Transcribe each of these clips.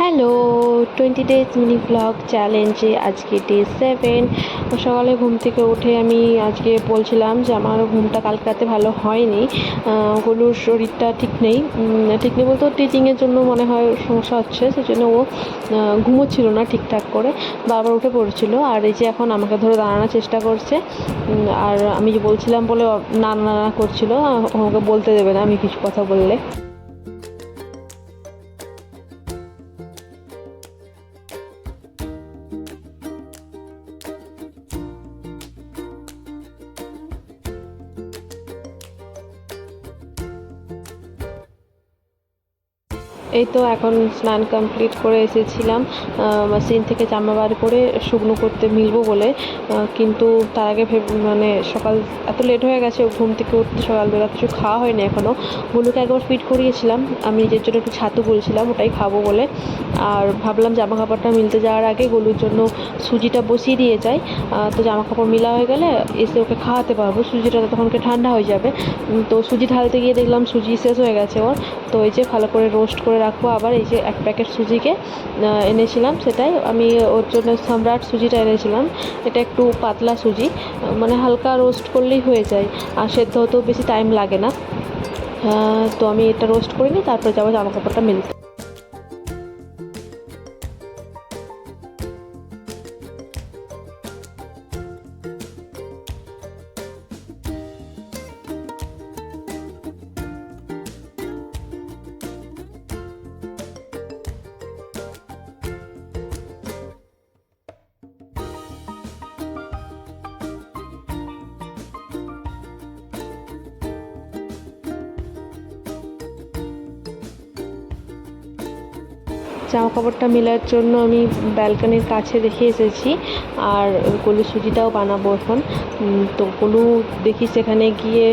Hello, 20 days mini blog চ্যালেঞ্জে আজকে day 7। সকালে ঘুম থেকে উঠে আমি আজকে বলছিলাম যে আমার ঘুমটা কালকে রাতে ভালো হয়নি। গলুর শরীরটা ঠিক নেই বলতে টিচিংয়ের জন্য মনে হয় সমস্যা হচ্ছে, সেজন্য ও ঘুমোচ্ছিল না ঠিকঠাক করে, বারবার উঠে পড়ছিল। আর এই যে এখন আমাকে ধরে দাঁড়ানোর চেষ্টা করছে, আর আমি যে বলছিলাম বলে না না না করছিল, আমাকে বলতে দেবে না আমি কিছু কথা বললে। এই তো এখন স্নান কমপ্লিট করে এসেছিলাম মেশিন থেকে জামা বার করে শুকনো করতে মিলবো বলে, কিন্তু তার আগে মানে সকাল এত লেট হয়ে গেছে ঘুম থেকে উঠতে, সকালবেলা কিছু খাওয়া হয়নি এখনও। গুলোকে একবার ফিট করিয়েছিলাম, আমি নিজের জন্য একটু ছাতু বলছিলাম ওটাই খাবো বলে। আর ভাবলাম জামা কাপড়টা মিলতে যাওয়ার আগে গলুর জন্য সুজিটা বসিয়ে দিয়ে যাই, তো জামা কাপড় মিলা হয়ে গেলে এসে ওকে খাওয়াতে পারবো, সুজিটা তখনকে ঠান্ডা হয়ে যাবে। তো সুজি ঢালতে গিয়ে দেখলাম সুজি শেষ হয়ে গেছে ওর। তো এই যে ভালো করে রোস্ট করে রাখবো। আবার এই যে এক প্যাকেট সুজিকে এনেছিলাম, সেটাই আমি ওর জন্য সম্রাট সুজিটা এনেছিলাম। এটা একটু পাতলা সুজি, মানে হালকা রোস্ট করলেই হয়ে যায়, আর সেদ্ধ হতেও বেশি টাইম লাগে না। তো আমি এটা রোস্ট করে নিই, তারপরে যাবো জামা কাপড়টা মিলতে। জামা কাপড়টা মেলার জন্য আমি ব্যালকনির কাছে রেখে এসেছি, আর গলু সুজিটাও বানাবো এখন। তো গলু দেখি সেখানে গিয়ে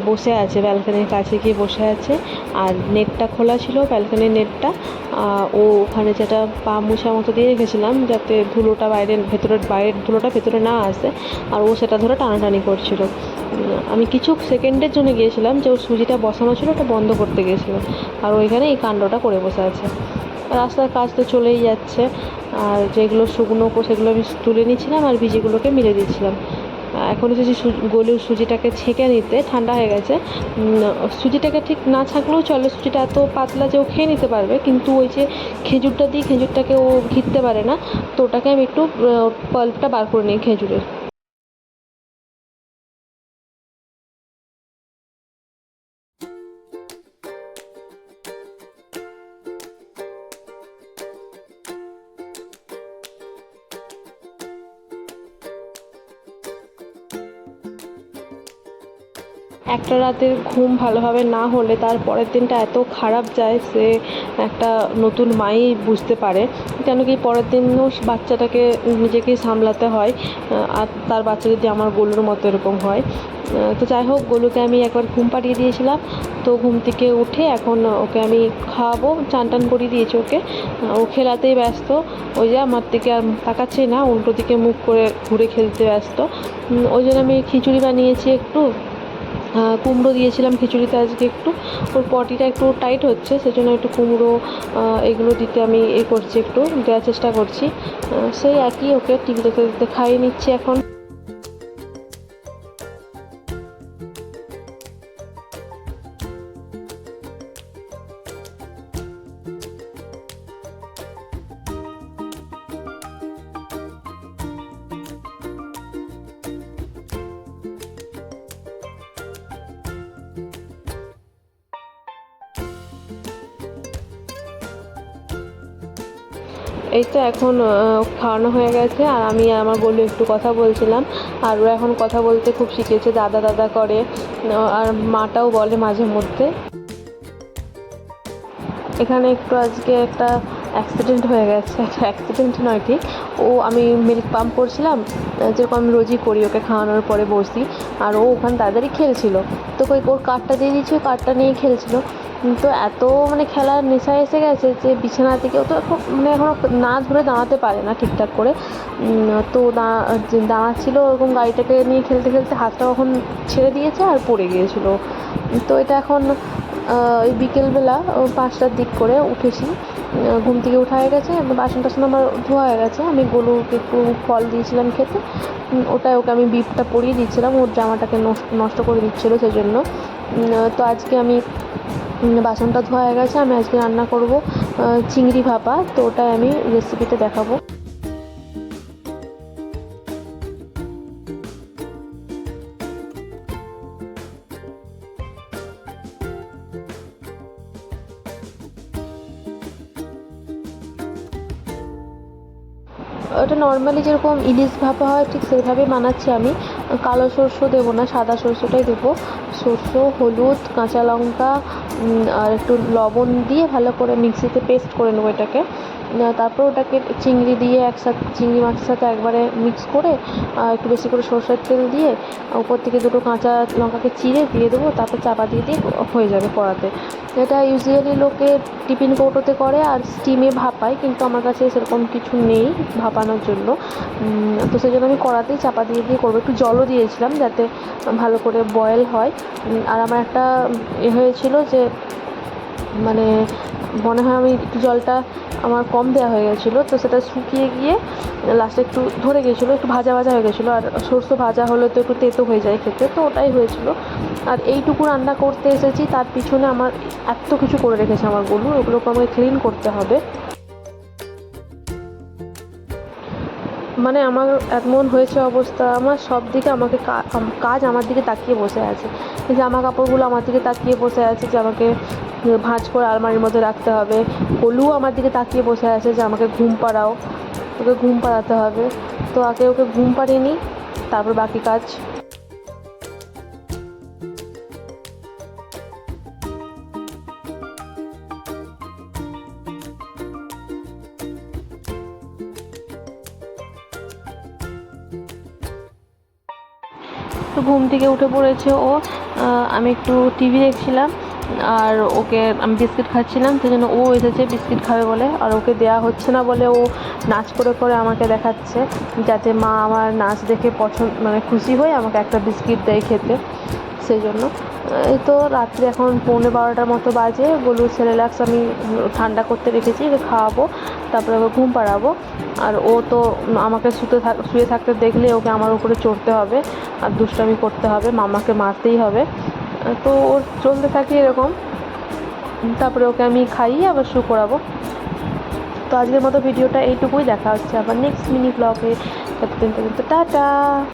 বসে আছে, ব্যালকনির কাছে গিয়ে বসে আছে। আর নেটটা খোলা ছিল, ব্যালকনির নেটটা। ও ওখানে যেটা পা মুছার মতো দিয়ে রেখেছিলাম যাতে ধুলোটা বাইরের ধুলোটা ভেতরে না আসে, আর ও সেটা ধরে টানাটানি করছিল। আমি কিছু সেকেন্ডের জন্য গিয়েছিলাম যে ওর সুজিটা বসানো ছিল ওটা বন্ধ করতে গিয়েছিলো, আর ওইখানে এই কাণ্ডটা করে বসে আছে। রাস্তার কাজ তো চলেই যাচ্ছে, আর যেগুলো শুকনো সেগুলো আমি তুলে নিচ্ছিলাম, আর ভিজেগুলোকে মিলে দিচ্ছিলাম। এখন এসেছি গলুর সুজিটাকে ছেঁকে নিতে, ঠান্ডা হয়ে গেছে। সুজিটাকে ঠিক না ছাঁকলেও চলে, সুজিটা এত পাতলা যে ও খেয়ে নিতে পারবে, কিন্তু ওই যে খেজুরটা দিই, খেজুরটাকে ও ঘিরতে পারে না, তো ওটাকে আমি একটু পাল্পটা বার করে নিই খেজুরের। একটা রাতের ঘুম ভালোভাবে না হলে তার পরের দিনটা এত খারাপ যায়, সে একটা নতুন মাই বুঝতে পারে। কেন কি পরের দিনও বাচ্চাটাকে নিজেকেই সামলাতে হয়, আর তার বাচ্চা যদি আমার গলুর মতো এরকম হয়। তো যাই হোক, গলুকে আমি একবার ঘুম পাড়িয়ে দিয়েছিলাম, তো ঘুম থেকে উঠে এখন ওকে আমি খাওয়াবো, চান টান করিয়ে দিয়েছি ওকে। ও খেলাতেই ব্যস্ত, ওই যে আমার দিকে আর তাকাচ্ছেই না, উল্টো দিকে মুখ করে ঘুরে খেলতে ব্যস্ত। ওই জন্য আমি খিচুড়ি বানিয়েছি একটু, কুমড়ো দিয়েছিলাম খিচুড়িতে আজকে একটু। ওর পটিটা একটু টাইট হচ্ছে, সেজন্য একটু কুমড়ো এগুলো দিতে আমি করছি, একটু দেওয়ার চেষ্টা করছি। সেই একই ওকে টিভি দেখতে দেখতে খাইয়ে নিচ্ছি এখন। এই তো এখন খাওয়ানো হয়ে গেছে, আর আমি আমার বললো একটু কথা বলছিলাম, আর ও এখন কথা বলতে খুব শিখেছে, দাদা দাদা করে। আর মাটাও বলে মাঝে মধ্যে। এখানে একটু আজকে একটা অ্যাক্সিডেন্ট হয়ে গেছে, একটা অ্যাক্সিডেন্ট নয় ঠিক, আমি মিল্ক পাম্প করছিলাম, যেরকম আমি রোজই করি, ওকে খাওয়ানোর পরে বসি, আর ও ওখানে তাড়াতাড়ি খেলছিল। তো ওর কার্ডটা দিয়ে দিচ্ছি, ও কার্ডটা নিয়েই খেলছিল। তো এত মানে খেলার নেশা এসে গেছে যে বিছানা থেকে ও তো এখন মানে এখনও না ধরে দাঁড়াতে পারে না ঠিকঠাক করে। তো দাঁড়াচ্ছিলো ওরকম, গাড়িটাকে নিয়ে খেলতে খেলতে হাতটা কখন ছেড়ে দিয়েছে আর পড়ে গিয়েছিলো। তো এটা এখন ওই বিকেলবেলা 5টার দিক করে উঠেছি, ঘুম থেকে ওঠা হয়ে গেছে, বাসন টাসন আমার ধোয়া হয়ে গেছে। আমি গোলুকে একটু ফল দিয়েছিলাম খেতে, ওটাই ওকে আমি বিপটা পরিয়ে দিচ্ছিলাম, ওর জামাটাকে নষ্ট করে দিচ্ছিলো সেই জন্য। তো আজকে আমি বাসনটা ধোয়া হয়ে গেছে, আমি আজকে রান্না করব চিংড়ি ভাপা, তো ওটাই আমি রেসিপিতে দেখাবো। ওটা নর্মালি যেরকম ইলিশ ভাপা হয় ঠিক সেইভাবেই বানাচ্ছি আমি। কালো সরষে দেবো না, সাদা সরষেটাই দেবো। সরষে, হলুদ, কাঁচা লঙ্কা আর একটু লবণ দিয়ে ভালো করে মিক্সিতে পেস্ট করে নেবো এটাকে। তারপর ওটাকে চিংড়ি দিয়ে একসাথে, চিংড়ি মাছের সাথে একবারে মিক্স করে একটু বেশি করে সরষের তেল দিয়ে উপর থেকে দুটো কাঁচা লঙ্কাকে চিড়ে দিয়ে দেবো, তারপর চাপা দিয়ে হয়ে যাবে কড়াতে। এটা ইউজুয়ালি লোকে টিফিন কৌটোতে করে আর স্টিমে ভাপায়, কিন্তু আমার কাছে সেরকম কিছু নেই ভাপানোর জন্য, তো সেই জন্য আমি কড়াতেই চাপা দিয়ে করবো। একটু জলও দিয়েছিলাম যাতে ভালো করে বয়েল হয়। আর আমার একটা হয়েছিল যে মানে মনে হয় আমি একটু জলটা আমার কম দেওয়া হয়ে গেছিলো, তো সেটা শুকিয়ে গিয়ে লাস্টে একটু ধরে গেছিলো, একটু ভাজা হয়ে গেছিলো। আর সরষে ভাজা হলে তো একটু তেতো হয়ে যায় খেতে, তো ওটাই হয়েছিল। আর এইটুকু রান্না করতে এসেছি, তার পিছনে আমার এত কিছু করে রেখেছে আমার গোলু, ওগুলোকে আমাকে ক্লিন করতে হবে। মানে আমার এমন হয়েছে অবস্থা, আমার সব দিকে আমাকে কাজ আমার দিকে তাকিয়ে বসে আছে। জামা কাপড়গুলো আমার দিকে তাকিয়ে বসে আছে যে আমাকে ভাঁজ করে আলমারির মধ্যে রাখতে হবে। গোলুও আমার দিকে তাকিয়ে বসে আছে যে আমাকে ঘুম পাড়াও, ওকে ঘুম পাড়াতে হবে। তো আগে ওকে ঘুম পাড়িয়ে নিই, তারপর বাকি কাজ। তো ঘুম থেকে উঠে পড়েছে ও, আমি একটু টিভি দেখছিলাম আর ওকে আমি বিস্কিট খাচ্ছিলাম, সেই জন্য ও এসেছে বিস্কিট খাবে বলে। আর ওকে দেওয়া হচ্ছে না বলে ও নাচ করে করে আমাকে দেখাচ্ছে, যাতে মা আমার নাচ দেখে মানে খুশি হয়ে আমাকে একটা বিস্কিট দেয় খেতে, সেই জন্য। এই তো রাত্রি এখন 11:15 মতো বাজে। গোলুর সেরেলাক্স আমি ঠান্ডা করতে রেখেছি, ওকে খাওয়াবো, তারপরে ওকে ঘুম পাড়াবো। আর ও তো আমাকে শুয়ে থাকতে দেখলে ওকে আমার উপরে চড়তে হবে আর দুষ্টামি করতে হবে, মামাকে মারতেই হবে। তো ওর চলতে থাকে এরকম, তারপরে ওকে আমি খাইয়ে আবার শু করাবো। তো আজকের মতো ভিডিওটা এইটুকুই, দেখা হচ্ছে আবার নেক্সট মিনি ব্লগে। ততদিন পর্যন্ত টাটা।